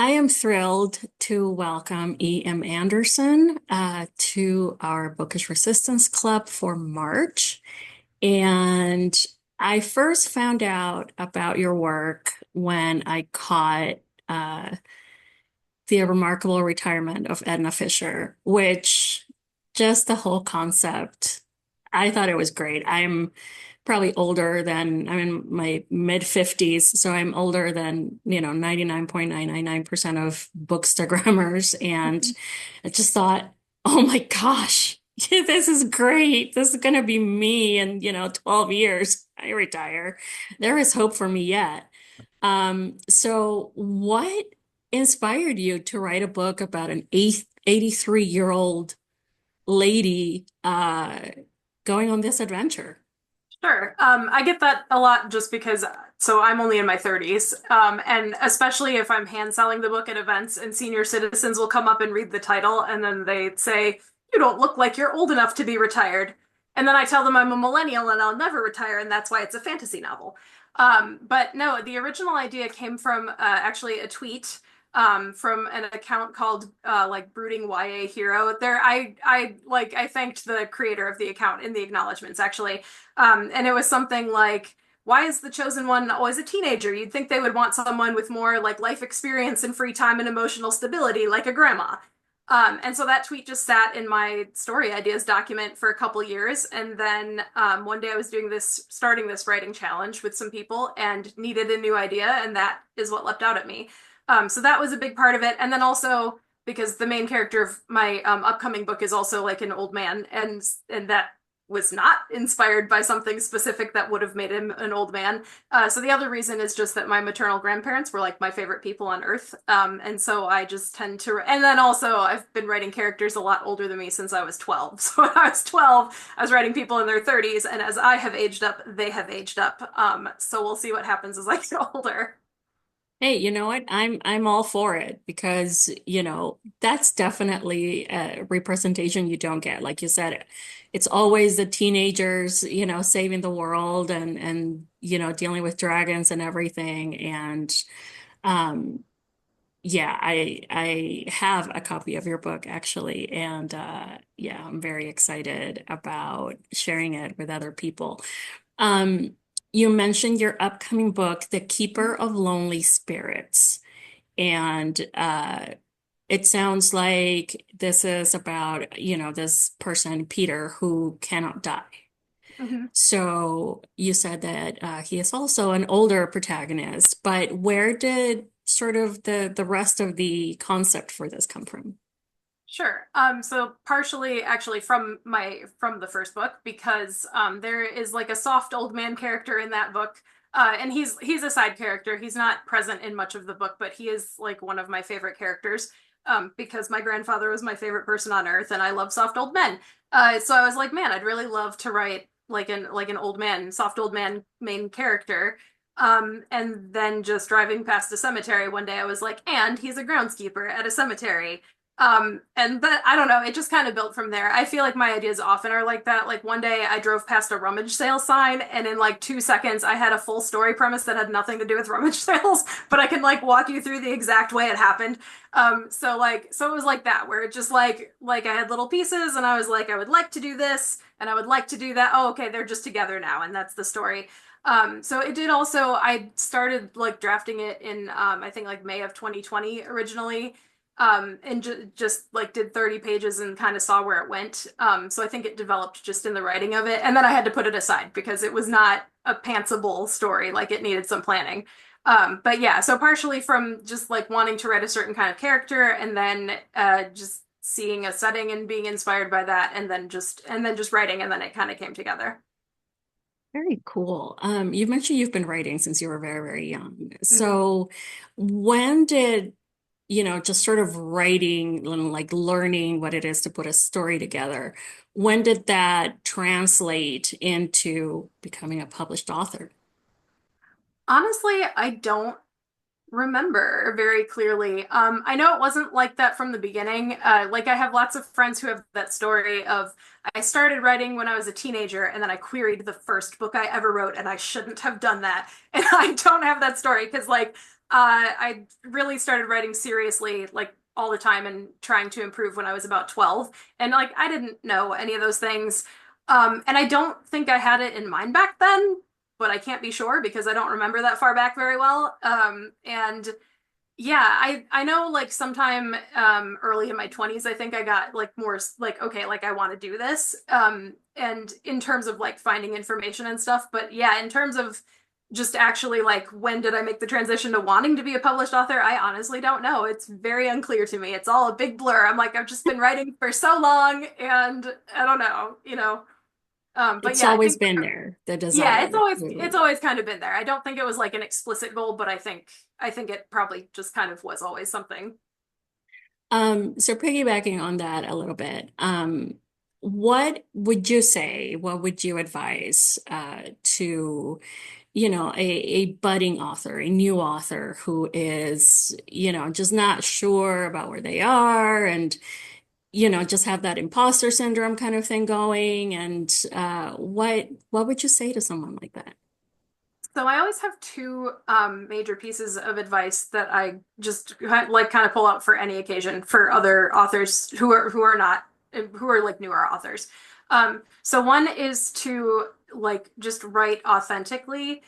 I am thrilled to welcome E.M. Anderson to our Bookish Resistance Club for March. And I first found out about your work when I caught uh, the remarkable retirement of Edna Fisher, which just the whole concept, I thought it was great. I'm probably older than, I'm in my mid 50s, so I'm older than, 99.999% of bookstagrammers. And I just thought, oh my gosh, this is great. This is going to be me in, 12 years. I retire. There is hope for me yet. So what inspired you to write a book about an 83-year-old lady going on this adventure? Sure. I get that a lot just because, so I'm only in my 30s. And especially if I'm hand selling the book at events and senior citizens will come up and read the title and then they say, "You don't look like you're old enough to be retired." And then I tell them I'm a millennial and I'll never retire, and that's why it's a fantasy novel. But no, the original idea came from actually a tweet from an account called like Brooding YA Hero. I thanked the creator of the account in the acknowledgments actually. And it was something like, why is the chosen one always a teenager? You'd think they would want someone with more like life experience and free time and emotional stability, like a grandma. And so that tweet just sat in my story ideas document for a couple years. And then one day I was starting this writing challenge with some people and needed a new idea. And that is what leapt out at me. So that was a big part of it. And then also because the main character of my upcoming book is also like an old man, and that was not inspired by something specific that would have made him an old man. So the other reason is just that my maternal grandparents were like my favorite people on earth. And so I just tend to, and then also I've been writing characters a lot older than me since I was 12. So when I was 12, I was writing people in their 30s, and as I have aged up, they have aged up. So we'll see what happens as I get older. Hey, you know what? I'm all for it because, that's definitely a representation you don't get. Like you said, it's always the teenagers, saving the world and dealing with dragons and everything. And um yeah, I have a copy of your book actually, and yeah, I'm very excited about sharing it with other people. Um, you mentioned your upcoming book, The Keeper of Lonely Spirits, and it sounds like this is about, this person, Peter, who cannot die. Mhm. So you said that he is also an older protagonist, but where did sort of the rest of the concept for this come from? Sure. So partially actually from the first book because there is like a soft old man character in that book. And he's a side character. He's not present in much of the book, but he is like one of my favorite characters. Because my grandfather was my favorite person on earth and I love soft old men. So I was like, man, I'd really love to write like an old man, soft old man main character. And then just driving past a cemetery one day, I was like, and he's a groundskeeper at a cemetery. And that I don't know, it just kind of built from there. I feel like my ideas often are like that. Like one day I drove past a rummage sale sign, and in like 2 seconds I had a full story premise that had nothing to do with rummage sales, but I can like walk you through the exact way it happened. So it was like that, where it just like I had little pieces, and I was like, I would like to do this, and I would like to do that. Oh, okay, they're just together now, and that's the story. So it did also, I started like drafting it in I think like May of 2020 originally, and just like did 30 pages and kind of saw where it went. So I think it developed just in the writing of it. And then I had to put it aside because it was not a pantsable story. Like it needed some planning. But yeah, so partially from just like wanting to write a certain kind of character and then just seeing a setting and being inspired by that and then just writing and then it kind of came together. Very cool. You mentioned you've been writing since you were very, very young. Mhm. So when did, just sort of writing and like learning what it is to put a story together, when did that translate into becoming a published author? Honestly, I don't remember very clearly. I know it wasn't like that from the beginning. Like I have lots of friends who have that story of I started writing when I was a teenager and then I queried the first book I ever wrote and I shouldn't have done that. And I don't have that story because like I really started writing seriously, like all the time and trying to improve when I was about 12. And like I didn't know any of those things. And I don't think I had it in mind back then, but I can't be sure because I don't remember that far back very well. And yeah, I know like sometime early in my 20s I think I got like more like okay, like I want to do this. And in terms of like finding information and stuff, but yeah, in terms of just actually like when did I make the transition to wanting to be a published author, I honestly don't know. It's very unclear to me. It's all a big blur. I'm like I've just been writing for so long and I don't know, you know. But It's yeah, I always think been there, the yeah, desire. it's always kind of been there. I don't think it was like an explicit goal, but I think it probably just kind of was always something. So piggybacking on that a little bit, what would you say, what would you advise to, a budding author, a new author who is, just not sure about where they are and, just have that imposter syndrome kind of thing going? And what would you say to someone like that? So I always have two major pieces of advice that I just like kind of pull out for any occasion for other authors who are not who are like newer authors. So one is to like just write authentically.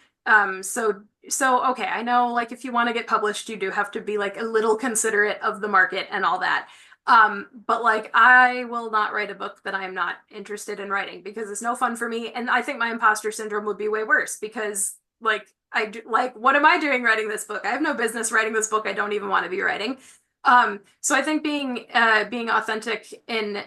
So okay, I know like if you want to get published, you do have to be like a little considerate of the market and all that. But like I will not write a book that I am not interested in writing because it's no fun for me. And I think my imposter syndrome would be way worse because like I do, like what am I doing writing this book? I have no business writing this book I don't even want to be writing. So I think being authentic in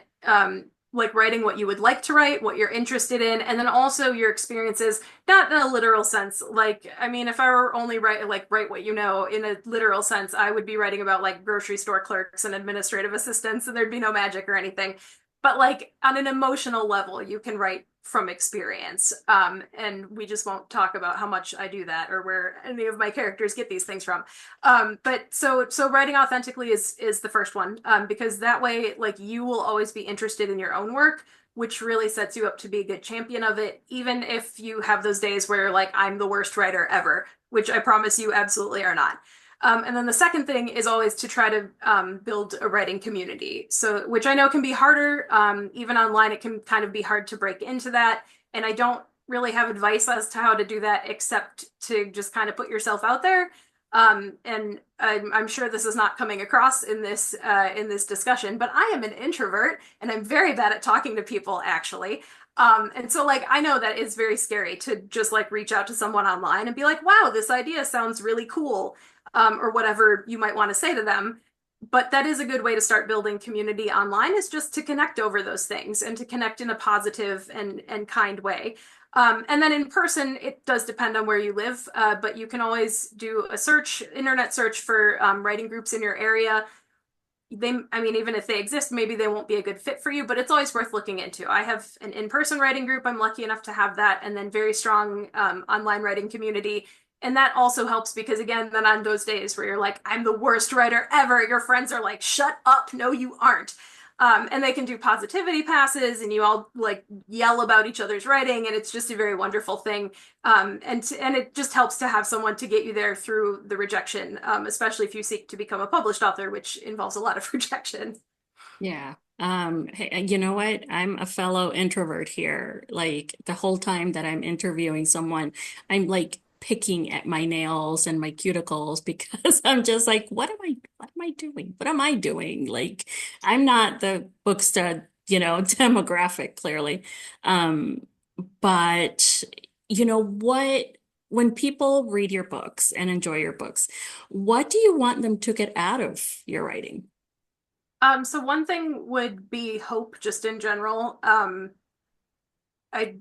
like writing what you would like to write, what you're interested in, and then also your experiences, not in a literal sense. Like, I mean, if I were only write what you know in a literal sense, I would be writing about like grocery store clerks and administrative assistants, and there'd be no magic or anything. But like on an emotional level, you can write from experience. And we just won't talk about how much I do that or where any of my characters get these things from. But so writing authentically is the first one, because that way, like you will always be interested in your own work, which really sets you up to be a good champion of it, even if you have those days where like I'm the worst writer ever, which I promise you absolutely are not. And then the second thing is always to try to build a writing community. So, which I know can be harder, even online, it can kind of be hard to break into that. And I don't really have advice as to how to do that except to just kind of put yourself out there. And I'm sure this is not coming across in this discussion, but I am an introvert and I'm very bad at talking to people actually. And so like I know that it's very scary to just like reach out to someone online and be like, wow, this idea sounds really cool, or whatever you might want to say to them. But that is a good way to start building community online is just to connect over those things and to connect in a positive and kind way. And then in person, it does depend on where you live, but you can always do a search, internet search for writing groups in your area. I mean, even if they exist, maybe they won't be a good fit for you, but it's always worth looking into. I have an in-person writing group. I'm lucky enough to have that, and then very strong online writing community. And that also helps because, again, then on those days where you're like, I'm the worst writer ever, your friends are like, shut up, no, you aren't. And they can do positivity passes and you all like yell about each other's writing, and it's just a very wonderful thing. And it just helps to have someone to get you there through the rejection, especially if you seek to become a published author, which involves a lot of rejection. Yeah. Hey, you know what? I'm a fellow introvert here. Like the whole time that I'm interviewing someone, I'm like picking at my nails and my cuticles because I'm just like, what am I doing? What am I doing? Like, I'm not the book stud, demographic, clearly. Um, but when people read your books and enjoy your books, what do you want them to get out of your writing? So one thing would be hope just in general. I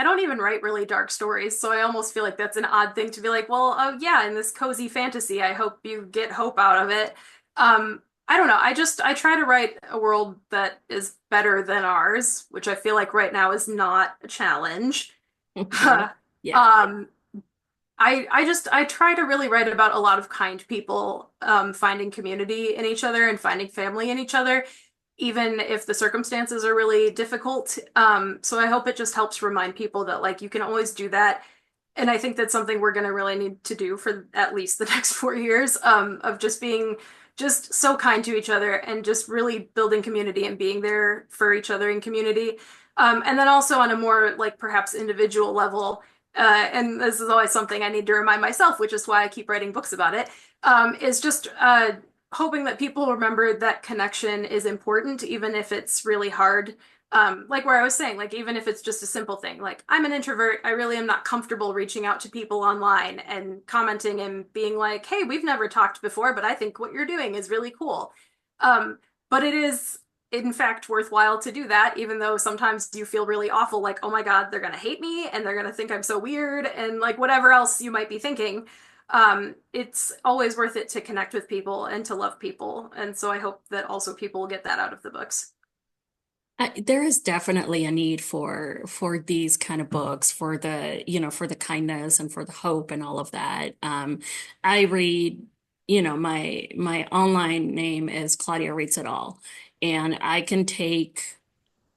don't even write really dark stories, so I almost feel like that's an odd thing to be like, well, oh yeah, in this cozy fantasy, I hope you get hope out of it. I don't know. I try to write a world that is better than ours, which I feel like right now is not a challenge. Right? Yeah. Um, I try to really write about a lot of kind people finding community in each other and finding family in each other, even if the circumstances are really difficult. So I hope it just helps remind people that like you can always do that And I think that's something we're going to really need to do for at least the next 4 years, of just being just so kind to each other and just really building community and being there for each other in community. And then also on a more like perhaps individual level, and this is always something I need to remind myself, which is why I keep writing books about it, is just hoping that people remember that connection is important, even if it's really hard. Like where I was saying, like even if it's just a simple thing, like I'm an introvert, I really am not comfortable reaching out to people online and commenting and being like, "Hey, we've never talked before, but I think what you're doing is really cool." But it is in fact worthwhile to do that, even though sometimes you feel really awful, like, "Oh my God, they're gonna hate me and they're gonna think I'm so weird," and like whatever else you might be thinking. It's always worth it to connect with people and to love people, and so I hope that also people will get that out of the books. There is definitely a need for these kind of books for the for the kindness and for the hope and all of that. I read, my online name is Claudia Reads It All, and I can take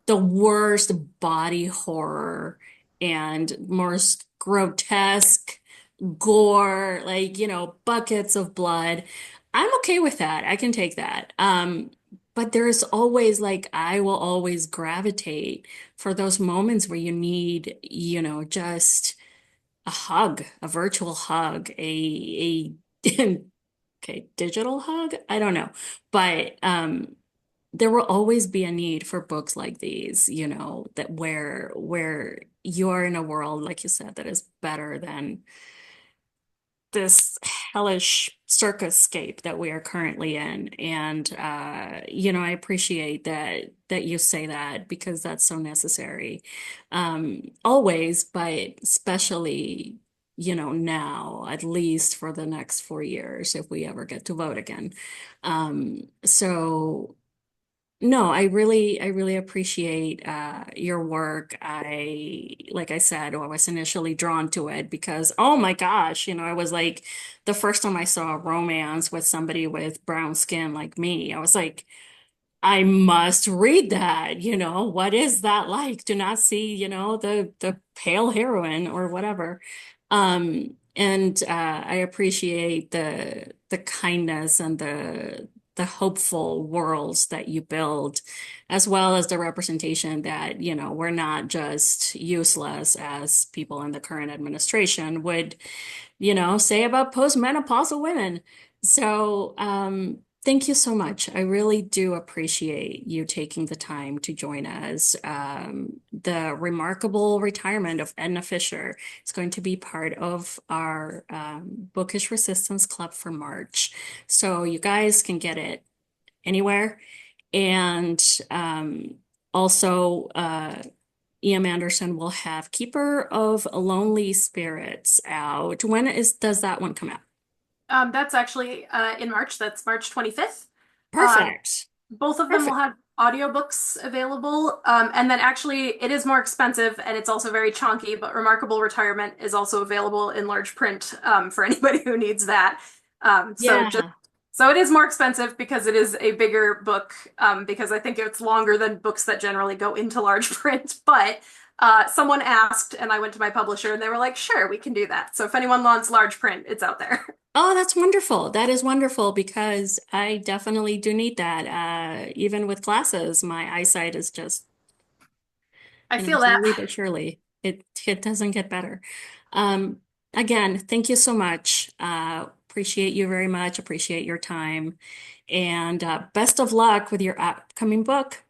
the worst body horror and most grotesque gore, like, buckets of blood. I'm okay with that. I can take that. But there's always like I will always gravitate for those moments where you need, just a hug, a virtual hug, a okay, digital hug. I don't know. But there will always be a need for books like these, that where you are in a world, like you said, that is better than this hellish circuscape that we are currently in. And I appreciate that you say that because that's so necessary. Always, but especially, now, at least for the next 4 years, if we ever get to vote again. So no, I really appreciate your work. Like I said, I was initially drawn to it because, oh my gosh, I was like, the first time I saw a romance with somebody with brown skin like me, I was like, I must read that. What is that like to not see, the pale heroine or whatever. And I appreciate the kindness and the hopeful worlds that you build, as well as the representation that, we're not just useless as people in the current administration would, say about postmenopausal women. So, thank you so much. I really do appreciate you taking the time to join us. The remarkable retirement of Edna Fisher is going to be part of our Bookish Resistance Club for March. So you guys can get it anywhere. And also, E.M. Anderson will have Keeper of Lonely Spirits out. Does that one come out? That's actually in March. That's March 25th. Uh, Perfect. both of them will Perfect. have audiobooks available. And then actually, it is more expensive and it's also very chunky, but Remarkable Retirement is also available in large print for anybody who needs that. So just Yeah. so it is more expensive because it is a bigger book, because I think it's longer than books that generally go into large print. But someone asked, and I went to my publisher, and they were like, "Sure, we can do that." So if anyone wants large print, it's out there. Oh, that's wonderful. That is wonderful because I definitely do need that. Even with glasses, my eyesight is just, I feel that. slowly but surely, it doesn't get better. Um, Again, thank you so much. Appreciate you very much. Appreciate your time, and best of luck with your upcoming book.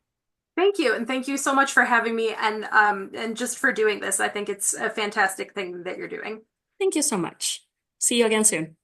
Thank you, and thank you so much for having me and just for doing this. I think it's a fantastic thing that you're doing. Thank you so much. See you again soon.